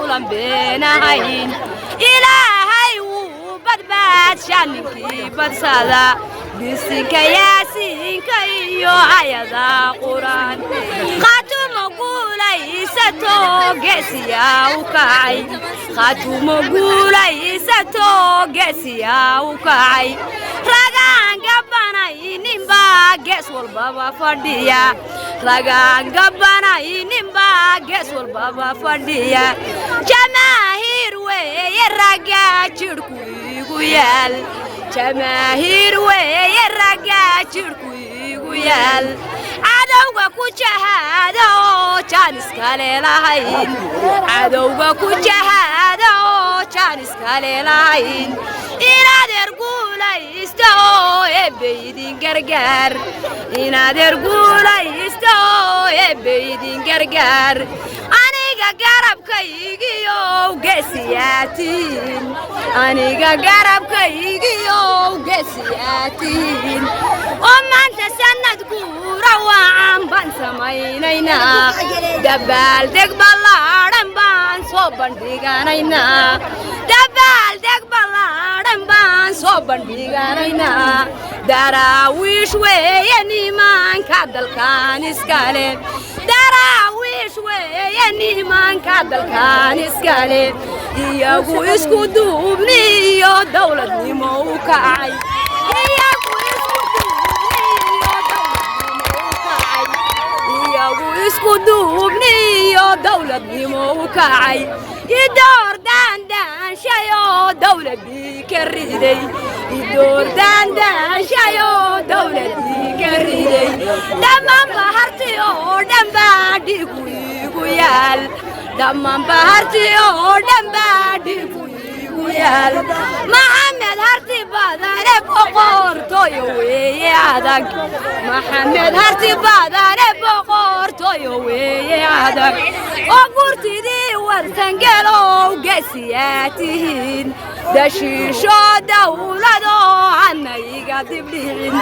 dawlan beenahayn ilaahay wuu badbaadshaa ninkii badsada bisinka yaasiinka iyo ayada quraan khaatumo guulaysato geesiyaa u kacay khaatumo guulaysato geesiyaa u kacay ragaan gabanayninbaa gees walbaba fadhiya ragaan gabanayninbaa gees walbaba fadhiya jamaahiir weeye raggaa jidhku igu yaal jamaahiir weeye raggaa jidhku igu yaal cadowga ku jahaada oo jaan iskale lahayn cadowga ku jahaada oo jaan iskale lahayn inadeer guulaysta oo eebbaydin gargaar inadeer guulaysta oo eebbaydin gargaar aniga garabkaygiyo geesiyaatiin aniga garabkaygiyo geesiyaatiin oo maanta sanad guura wacan baan samaynaynaa dabaaldeg ballaadhan baan soo bandhiganaynaa dabaaldeg ballaadhan baan soo bandhiganaynaa daraawiish weeye nimanka dalkan iskale daraawiish weeye nimanka dalkan iskale iyagu isku duubniyo dawladnimo u kacay isku duubniyo dawladnimo u kacay idoor daandaanshayo dawladii ka riday idoor daandaanshayo dawladii ka riday dhammaan baharti oo dhan baa dhiigu igu yaal dhammaan baharti oo dhan baa dhiigu igu yaal maxamed harti badane boqortooyo weeye adag maxamed harti badane boqortooyo weeye adag oo gurtidii wartangelow geesiyaa tihiin dashiisho dawladoo hanayga dibdhicin